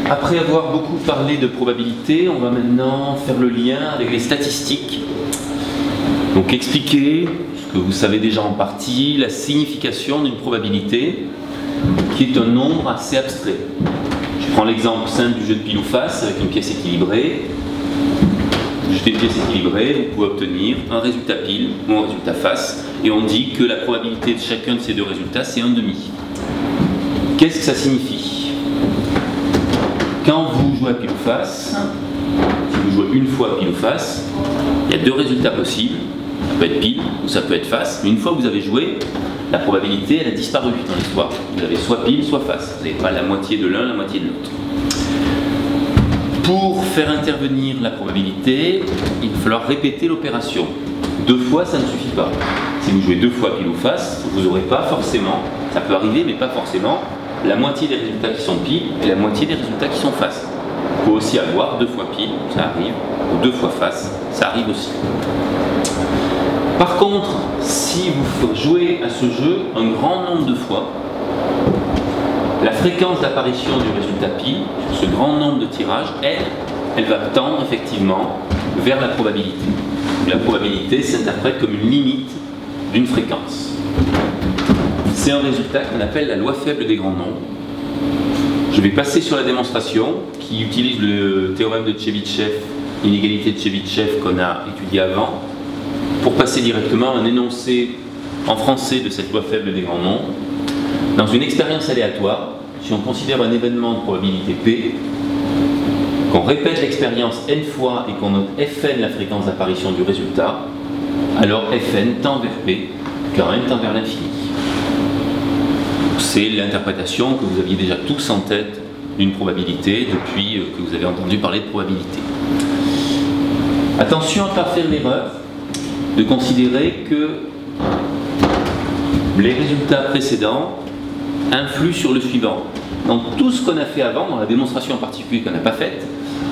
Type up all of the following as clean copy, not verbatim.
Après avoir beaucoup parlé de probabilité, on va maintenant faire le lien avec les statistiques. Donc expliquer, ce que vous savez déjà en partie, la signification d'une probabilité qui est un nombre assez abstrait. Je prends l'exemple simple du jeu de pile ou face avec une pièce équilibrée. Vous jetez une pièce équilibrée, vous pouvez obtenir un résultat pile ou un résultat face, et on dit que la probabilité de chacun de ces deux résultats, c'est 1/2. Qu'est-ce que ça signifie? Quand vous jouez à pile ou face, si vous jouez une fois à pile ou face, il y a deux résultats possibles. Ça peut être pile ou ça peut être face, mais une fois que vous avez joué, la probabilité elle a disparu dans l'histoire. Vous avez soit pile, soit face. Vous n'avez pas la moitié de l'un, la moitié de l'autre. Pour faire intervenir la probabilité, il va falloir répéter l'opération. 2 fois, ça ne suffit pas. Si vous jouez 2 fois pile ou face, vous n'aurez pas forcément, ça peut arriver, mais pas forcément, la moitié des résultats qui sont pile et la moitié des résultats qui sont face. Il faut aussi avoir 2 fois pile, ça arrive, ou 2 fois face, ça arrive aussi. Par contre, si vous jouez à ce jeu un grand nombre de fois, la fréquence d'apparition du résultat pile, sur ce grand nombre de tirages, elle va tendre effectivement vers la probabilité. La probabilité s'interprète comme une limite d'une fréquence. C'est un résultat qu'on appelle la loi faible des grands nombres. Je vais passer sur la démonstration qui utilise le théorème de Tchebychev, l'inégalité de Tchebychev qu'on a étudié avant, pour passer directement à un énoncé en français de cette loi faible des grands nombres. Dans une expérience aléatoire, si on considère un événement de probabilité P, qu'on répète l'expérience n fois et qu'on note Fn la fréquence d'apparition du résultat, alors Fn tend vers P quand n tend vers l'infini. C'est l'interprétation que vous aviez déjà tous en tête d'une probabilité depuis que vous avez entendu parler de probabilité. Attention à ne pas faire l'erreur de considérer que les résultats précédents influent sur le suivant. Dans tout ce qu'on a fait avant, dans la démonstration en particulier qu'on n'a pas faite,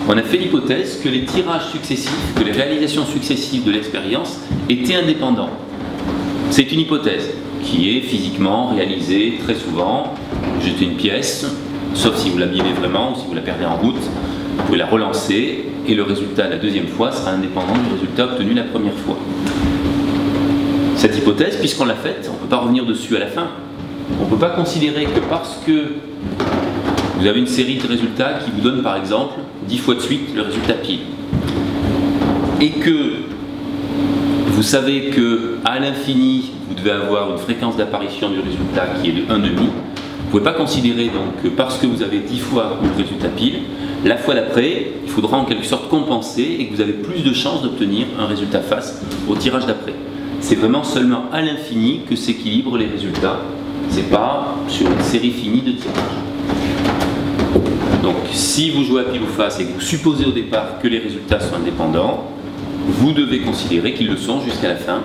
on a fait l'hypothèse que les tirages successifs, que les réalisations successives de l'expérience étaient indépendants. C'est une hypothèse qui est physiquement réalisée très souvent. Vous jetez une pièce, sauf si vous l'abîmez vraiment ou si vous la perdez en route, vous pouvez la relancer et le résultat la deuxième fois sera indépendant du résultat obtenu la première fois. Cette hypothèse, puisqu'on l'a faite, on ne peut pas revenir dessus à la fin. On ne peut pas considérer que parce que vous avez une série de résultats qui vous donne par exemple 10 fois de suite le résultat pile, et que vous savez qu'à l'infini vous devez avoir une fréquence d'apparition du résultat qui est de 1/2, vous ne pouvez pas considérer donc que parce que vous avez 10 fois le résultat pile, la fois d'après, il faudra en quelque sorte compenser et que vous avez plus de chances d'obtenir un résultat face au tirage d'après. C'est vraiment seulement à l'infini que s'équilibrent les résultats. C'est pas sur une série finie de tirages. Donc si vous jouez à pile ou face et que vous supposez au départ que les résultats sont indépendants, vous devez considérer qu'ils le sont jusqu'à la fin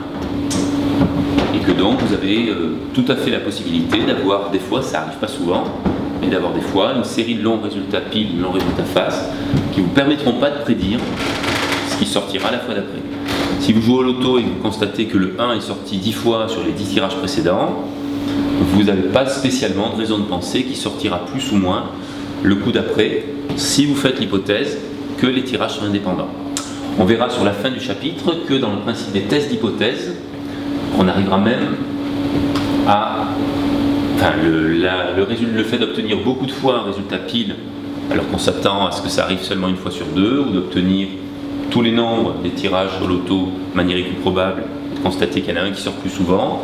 et que donc vous avez tout à fait la possibilité d'avoir des fois, ça n'arrive pas souvent, mais d'avoir des fois une série de longs résultats pile, de longs résultats face qui ne vous permettront pas de prédire ce qui sortira la fois d'après. Si vous jouez au loto et que vous constatez que le 1 est sorti 10 fois sur les 10 tirages précédents, vous n'avez pas spécialement de raison de penser qu'il sortira plus ou moins le coup d'après, si vous faites l'hypothèse que les tirages sont indépendants. On verra sur la fin du chapitre que dans le principe des tests d'hypothèse, on arrivera même à... Enfin, le fait d'obtenir beaucoup de fois un résultat pile, alors qu'on s'attend à ce que ça arrive seulement une fois sur deux, ou d'obtenir tous les nombres des tirages au loto de manière équiprobable, et de constater qu'il y en a un qui sort plus souvent,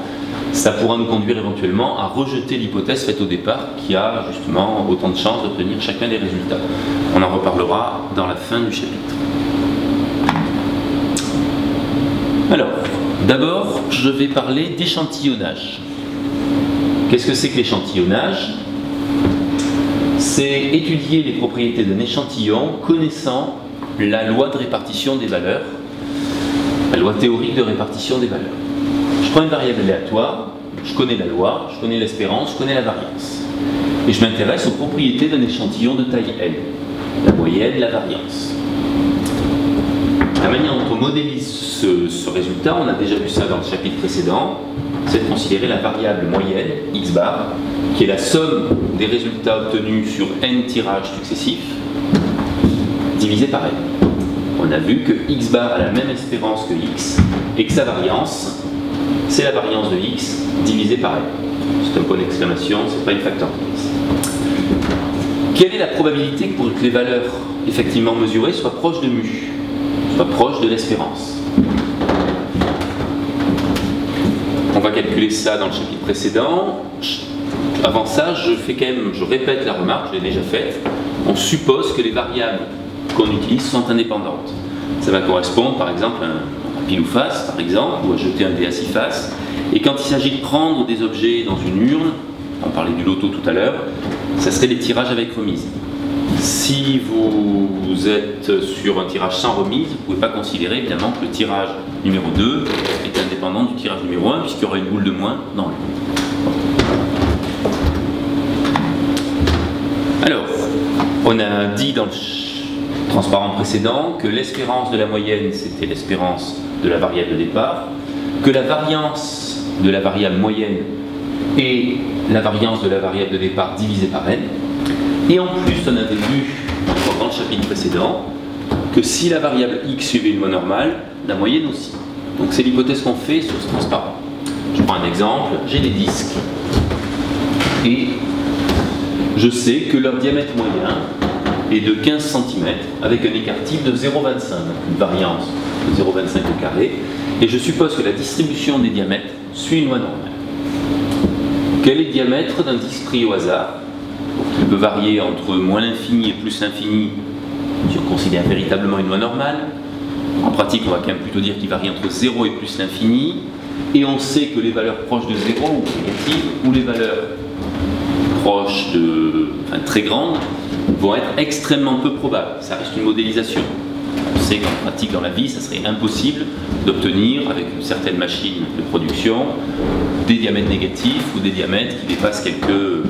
ça pourra nous conduire éventuellement à rejeter l'hypothèse faite au départ qui a justement autant de chances d'obtenir chacun des résultats. On en reparlera dans la fin du chapitre. Alors, d'abord, je vais parler d'échantillonnage. Qu'est-ce que c'est que l'échantillonnage? C'est étudier les propriétés d'un échantillon connaissant la loi de répartition des valeurs, la loi théorique de répartition des valeurs. Je prends une variable aléatoire, je connais la loi, je connais l'espérance, je connais la variance. Et je m'intéresse aux propriétés d'un échantillon de taille N, la moyenne, la variance. La manière dont on modélise ce résultat, on a déjà vu ça dans le chapitre précédent, c'est de considérer la variable moyenne, x bar, qui est la somme des résultats obtenus sur n tirages successifs, divisé par n. On a vu que x bar a la même espérance que x, et que sa variance, c'est la variance de x divisée par n. C'est un point d'exclamation, c'est pas une factorielle. Quelle est la probabilité pour que les valeurs effectivement mesurées soient proches de mu, soient proches de l'espérance? On va calculer ça dans le chapitre précédent. Avant ça, je répète la remarque, je l'ai déjà faite. On suppose que les variables qu'on utilise sont indépendantes. Ça va correspondre par exemple à un pile ou face, par exemple, ou à jeter un dé à 6 faces. Et quand il s'agit de prendre des objets dans une urne, on parlait du loto tout à l'heure, ça serait des tirages avec remise. Si vous êtes sur un tirage sans remise, vous ne pouvez pas considérer évidemment que le tirage numéro 2 est indépendant du tirage numéro 1, puisqu'il y aura une boule de moins dans le lot. Alors, on a dit dans le transparent précédent que l'espérance de la moyenne, c'était l'espérance de la variable de départ, que la variance de la variable moyenne est la variance de la variable de départ divisée par n. Et en plus, on avait vu dans le chapitre précédent que si la variable x suivait une loi normale, la moyenne aussi. Donc c'est l'hypothèse qu'on fait sur ce transparent. Je prends un exemple, j'ai des disques et je sais que leur diamètre moyen est de 15 cm avec un écart type de 0,25, une variance de 0,25 au carré, et je suppose que la distribution des diamètres suit une loi normale. Quel est le diamètre d'un disque pris au hasard? Il peut varier entre moins l'infini et plus l'infini si on considère véritablement une loi normale. En pratique, on va quand même plutôt dire qu'il varie entre 0 et plus l'infini. Et on sait que les valeurs proches de 0 ou négatives, ou les valeurs proches très grandes, vont être extrêmement peu probables. Ça reste une modélisation. On sait qu'en pratique, dans la vie, ça serait impossible d'obtenir, avec une certaine machine de production, des diamètres négatifs ou des diamètres qui dépassent quelques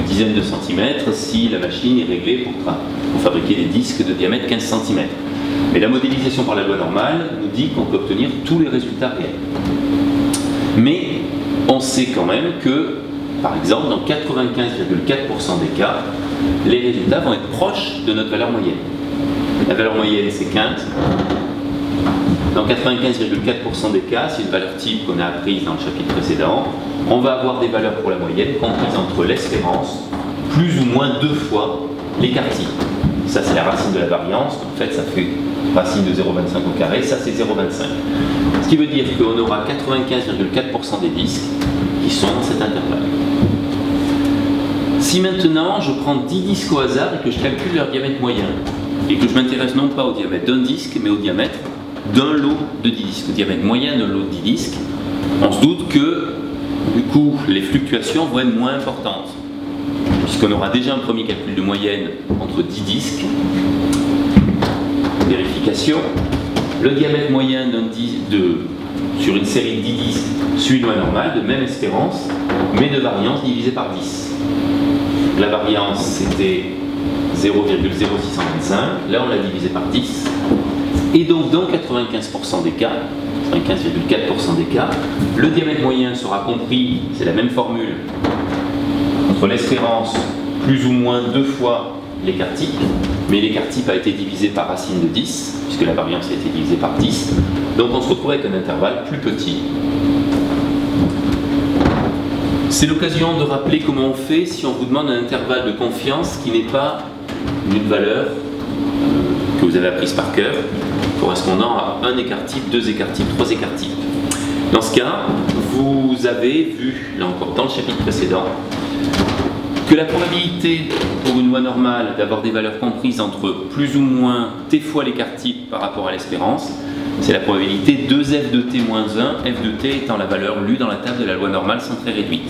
dizaines de centimètres si la machine est réglée pour fabriquer des disques de diamètre 15 cm. Mais la modélisation par la loi normale nous dit qu'on peut obtenir tous les résultats réels. Mais on sait quand même que, par exemple, dans 95,4% des cas, les résultats vont être proches de notre valeur moyenne. La valeur moyenne, c'est 15. Dans 95,4% des cas, c'est une valeur type qu'on a apprise dans le chapitre précédent, on va avoir des valeurs pour la moyenne comprises entre l'espérance, plus ou moins 2 fois l'écart type. Ça, c'est la racine de la variance, en fait, ça fait racine de 0,25 au carré, ça c'est 0,25. Ce qui veut dire qu'on aura 95,4% des disques qui sont dans cet intervalle. Si maintenant je prends 10 disques au hasard et que je calcule leur diamètre moyen, et que je m'intéresse non pas au diamètre d'un disque, mais au diamètre d'un lot de 10 disques, au diamètre moyen d'un lot de 10 disques, on se doute que du coup les fluctuations vont être moins importantes, puisqu'on aura déjà un premier calcul de moyenne entre 10 disques. Vérification, le diamètre moyen d'un disque sur une série de 10 disques suit une loi normale de même espérance, mais de variance divisée par 10. La variance c'était 0,0625, là on l'a divisé par 10, et donc dans 95% des cas, 95,4% des cas, le diamètre moyen sera compris, c'est la même formule, entre l'espérance plus ou moins 2 fois l'écart type, mais l'écart type a été divisé par racine de 10, puisque la variance a été divisée par 10, donc on se retrouve avec un intervalle plus petit. C'est l'occasion de rappeler comment on fait si on vous demande un intervalle de confiance qui n'est pas d'une valeur que vous avez apprise par cœur, correspondant à un écart type, 2 écarts types, 3 écarts types. Dans ce cas, vous avez vu, là encore dans le chapitre précédent, que la probabilité pour une loi normale d'avoir des valeurs comprises entre plus ou moins t fois l'écart type par rapport à l'espérance, c'est la probabilité 2f de t moins 1, f de t étant la valeur lue dans la table de la loi normale sans très réduite.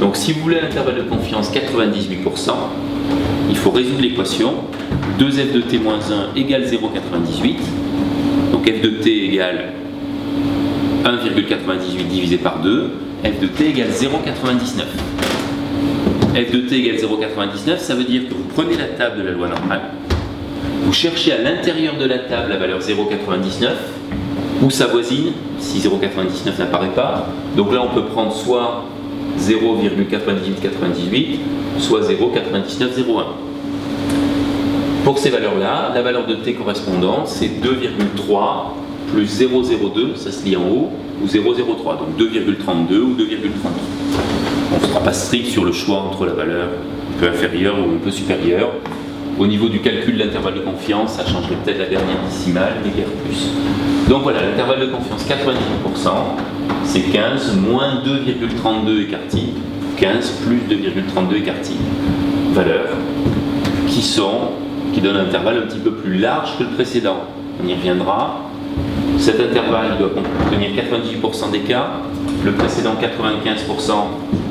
Donc si vous voulez un intervalle de confiance 98%, il faut résoudre l'équation 2f de t moins 1 égale 0,98, donc f de t égale 1,98 divisé par 2, f de t égale 0,99. f de t égale 0,99, ça veut dire que vous prenez la table de la loi normale, vous cherchez à l'intérieur de la table la valeur 0,99 ou sa voisine, si 0,99 n'apparaît pas. Donc là, on peut prendre soit 0,9898, soit 0,9901. Pour ces valeurs-là, la valeur de t correspondante, c'est 2,3 plus 0,02, ça se lit en haut, ou 0,03, donc 2,32 ou 2,32. On ne sera pas strict sur le choix entre la valeur un peu inférieure ou un peu supérieure. Au niveau du calcul de l'intervalle de confiance, ça changerait peut-être la dernière décimale, mais guère plus. Donc voilà, l'intervalle de confiance 98%, c'est 15 moins 2,32 écart type, 15 plus 2,32 écart type. Valeurs qui donnent un intervalle un petit peu plus large que le précédent. On y reviendra. Cet intervalle doit contenir 98% d'écart, le précédent 95%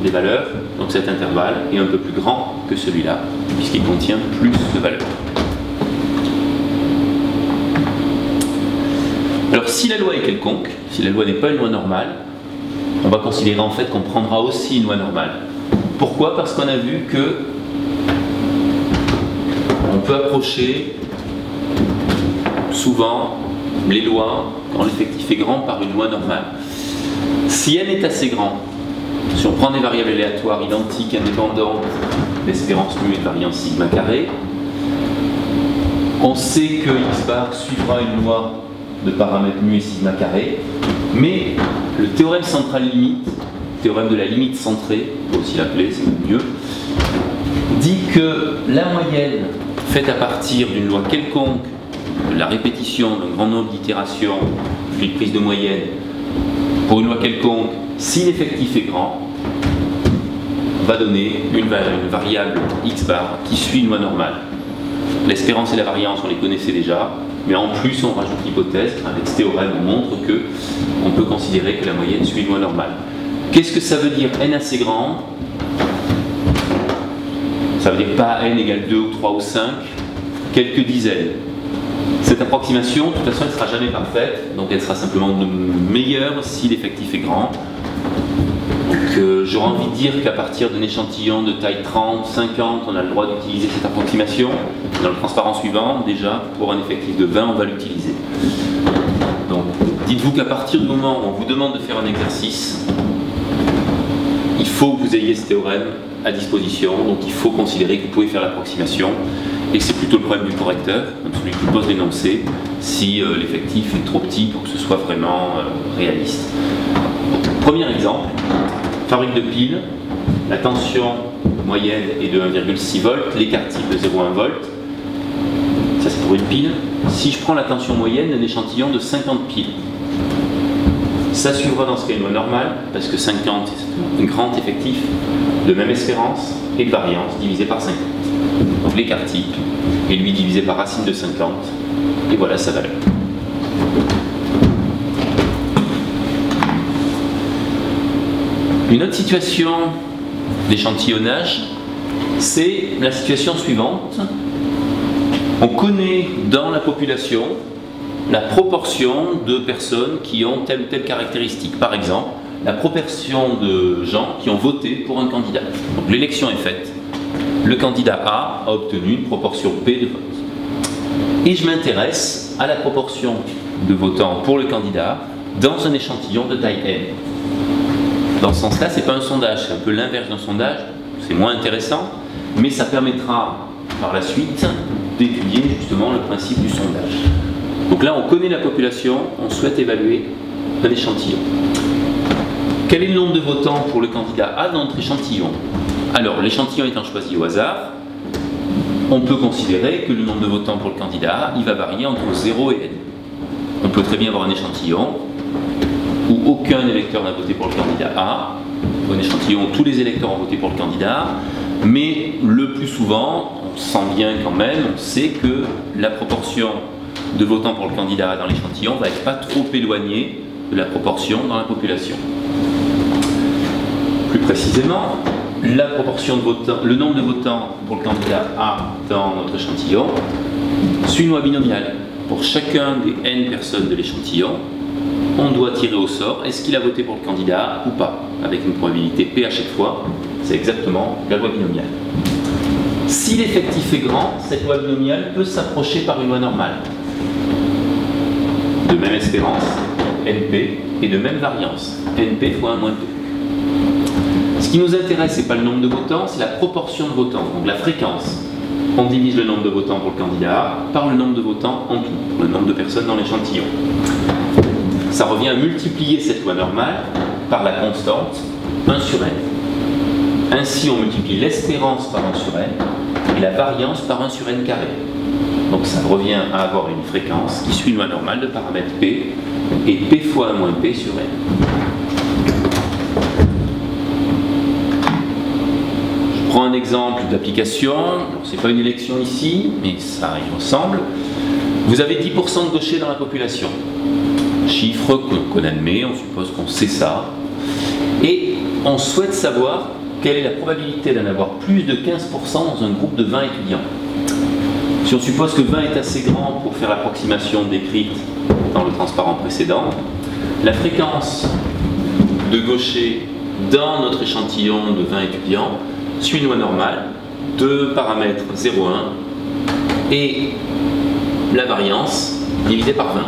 des valeurs, donc cet intervalle est un peu plus grand que celui-là, puisqu'il contient plus de valeurs. Alors si la loi est quelconque, si la loi n'est pas une loi normale, on va considérer en fait qu'on prendra aussi une loi normale. Pourquoi? Parce qu'on a vu que on peut approcher souvent les lois, quand l'effectif est grand, par une loi normale. Si n est assez grand, si on prend des variables aléatoires identiques, indépendantes, l'espérance mu et de variance sigma carré, on sait que x bar suivra une loi de paramètres mu et sigma carré, mais le théorème central limite, théorème de la limite centrée, on peut aussi l'appeler, c'est mieux, dit que la moyenne faite à partir d'une loi quelconque, de la répétition d'un grand nombre d'itérations, puis de prise de moyenne, pour une loi quelconque, si l'effectif est grand, va donner une variable x bar qui suit une loi normale. L'espérance et la variance, on les connaissait déjà, mais en plus on rajoute l'hypothèse, avec ce théorème on montre que on peut considérer que la moyenne suit une loi normale. Qu'est-ce que ça veut dire n assez grand? Ça veut dire pas n égale 2 ou 3 ou 5, quelques dizaines. Cette approximation, de toute façon, elle ne sera jamais parfaite, donc elle sera simplement meilleure si l'effectif est grand. Donc j'aurais envie de dire qu'à partir d'un échantillon de taille 30, 50, on a le droit d'utiliser cette approximation. Dans le transparent suivant, déjà, pour un effectif de 20, on va l'utiliser. Donc dites-vous qu'à partir du moment où on vous demande de faire un exercice, il faut que vous ayez ce théorème à disposition, donc il faut considérer que vous pouvez faire l'approximation et que c'est plutôt le problème du correcteur, donc celui qui pose l'énoncé, si l'effectif est trop petit pour que ce soit vraiment réaliste. Premier exemple, fabrique de piles, la tension moyenne est de 1,6 volts, l'écart type de 0,1 volt, ça c'est pour une pile. Si je prends la tension moyenne d'un échantillon de 50 piles, ça suivra dans ce cas une loi normale, parce que 50 c'est un grand effectif de même espérance et de variance divisé par 50. Donc l'écart type est lui divisé par racine de 50, et voilà sa valeur. Une autre situation d'échantillonnage, c'est la situation suivante. On connaît dans la population la proportion de personnes qui ont telle ou telle caractéristique. Par exemple, la proportion de gens qui ont voté pour un candidat. Donc l'élection est faite. Le candidat A a obtenu une proportion B de vote. Et je m'intéresse à la proportion de votants pour le candidat dans un échantillon de taille N. Dans ce sens-là, ce n'est pas un sondage, c'est un peu l'inverse d'un sondage. C'est moins intéressant, mais ça permettra par la suite d'étudier justement le principe du sondage. Donc là, on connaît la population, on souhaite évaluer un échantillon. Quel est le nombre de votants pour le candidat A dans notre échantillon? Alors, l'échantillon étant choisi au hasard, on peut considérer que le nombre de votants pour le candidat A, il va varier entre 0 et N. On peut très bien avoir un échantillon où aucun électeur n'a voté pour le candidat A, un échantillon où tous les électeurs ont voté pour le candidat, mais le plus souvent, on sent bien quand même, on sait que la proportion de votants pour le candidat A dans l'échantillon va être pas trop éloignée de la proportion dans la population. Plus précisément, la proportion de votants, le nombre de votants pour le candidat A dans notre échantillon suit une loi binomiale. Pour chacun des n personnes de l'échantillon, on doit tirer au sort est-ce qu'il a voté pour le candidat A ou pas, avec une probabilité P à chaque fois. C'est exactement la loi binomiale. Si l'effectif est grand, cette loi binomiale peut s'approcher par une loi normale. De même espérance, NP, et de même variance, NP fois 1 moins P. Ce qui nous intéresse, ce n'est pas le nombre de votants, c'est la proportion de votants, donc la fréquence. On divise le nombre de votants pour le candidat A par le nombre de votants en tout, le nombre de personnes dans l'échantillon. Ça revient à multiplier cette loi normale par la constante 1 sur n. Ainsi, on multiplie l'espérance par 1 sur n et la variance par 1 sur n carré. Donc ça revient à avoir une fréquence qui suit une loi normale de paramètre P et P fois 1 moins P sur n. Je prends un exemple d'application. Ce n'est pas une élection ici, mais ça y ressemble. Vous avez 10% de gauchers dans la population. Chiffre qu'on admet, on suppose qu'on sait ça. Et on souhaite savoir quelle est la probabilité d'en avoir plus de 15% dans un groupe de 20 étudiants. Si on suppose que 20 est assez grand pour faire l'approximation décrite dans le transparent précédent, la fréquence de gauchers dans notre échantillon de 20 étudiants suit une loi normale, de paramètres 0,1 et la variance divisée par 20.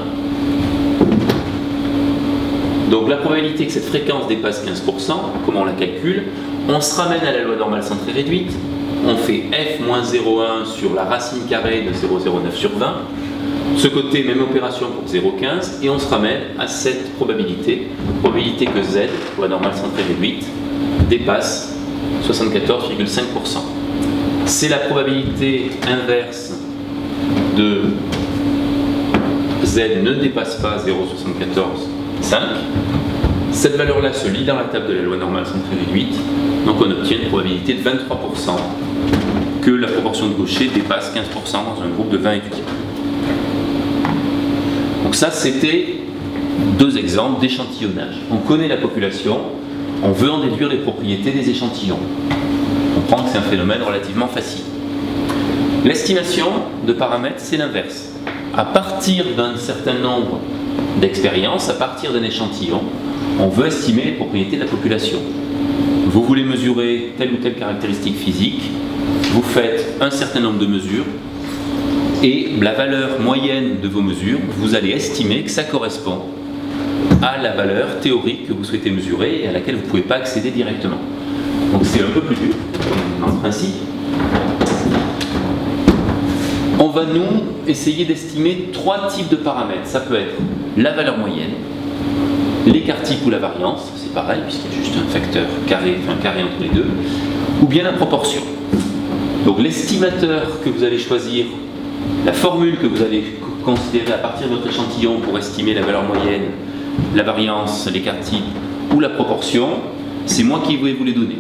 Donc la probabilité que cette fréquence dépasse 15%, comment on la calcule? On se ramène à la loi normale centrée réduite, on fait f moins 0,1 sur la racine carrée de 0,09 sur 20. Ce côté, même opération pour 0,15, et on se ramène à cette probabilité que z, loi normale centrée réduite, dépasse 74,5%. C'est la probabilité inverse de z ne dépasse pas 0,74,5. Cette valeur-là se lit dans la table de la loi normale centrée réduite, donc on obtient une probabilité de 23% que la proportion de gauchers dépasse 15% dans un groupe de 20 étudiants. Donc ça, c'était deux exemples d'échantillonnage. On connaît la population, on veut en déduire les propriétés des échantillons. On comprend que c'est un phénomène relativement facile. L'estimation de paramètres, c'est l'inverse. À partir d'un certain nombre d'expériences, à partir d'un échantillon, on veut estimer les propriétés de la population. Vous voulez mesurer telle ou telle caractéristique physique, vous faites un certain nombre de mesures, et la valeur moyenne de vos mesures, vous allez estimer que ça correspond à la valeur théorique que vous souhaitez mesurer et à laquelle vous ne pouvez pas accéder directement. Donc c'est un peu plus dur, en principe. On va nous essayer d'estimer trois types de paramètres. Ça peut être la valeur moyenne, l'écart type ou la variance, c'est pareil puisqu'il y a juste un facteur carré, un carré entre les deux, ou bien la proportion. Donc l'estimateur que vous allez choisir, la formule que vous allez considérer à partir de votre échantillon pour estimer la valeur moyenne, la variance, l'écart type ou la proportion, c'est moi qui vais vous les donner.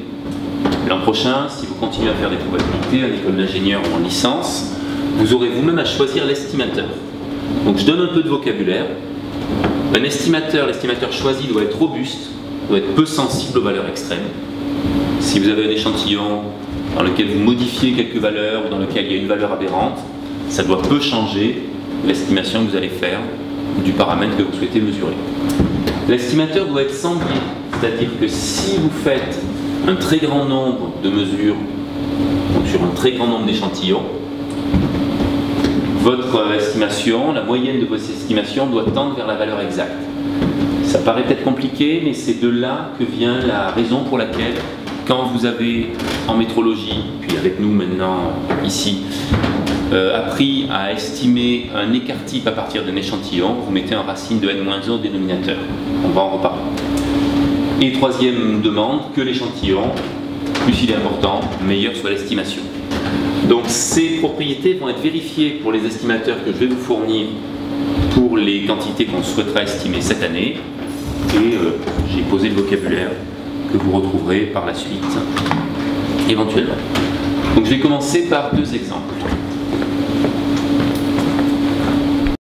L'an prochain, si vous continuez à faire des probabilités en école d'ingénieur ou en licence, vous aurez vous-même à choisir l'estimateur. Donc je donne un peu de vocabulaire. Un estimateur, l'estimateur choisi doit être robuste, doit être peu sensible aux valeurs extrêmes. Si vous avez un échantillon dans lequel vous modifiez quelques valeurs ou dans lequel il y a une valeur aberrante, ça doit peu changer l'estimation que vous allez faire du paramètre que vous souhaitez mesurer. L'estimateur doit être sans biais, c'est-à-dire que si vous faites un très grand nombre de mesures, donc sur un très grand nombre d'échantillons, votre estimation, la moyenne de vos estimations doit tendre vers la valeur exacte. Ça paraît peut-être compliqué, mais c'est de là que vient la raison pour laquelle, quand vous avez en métrologie, puis avec nous maintenant ici, appris à estimer un écart type à partir d'un échantillon, vous mettez en racine de n-1 au dénominateur. On va en reparler. Et troisième demande, que l'échantillon, plus il est important, meilleure soit l'estimation. Donc ces propriétés vont être vérifiées pour les estimateurs que je vais vous fournir pour les quantités qu'on souhaitera estimer cette année. Et j'ai posé le vocabulaire que vous retrouverez par la suite, éventuellement. Donc je vais commencer par deux exemples.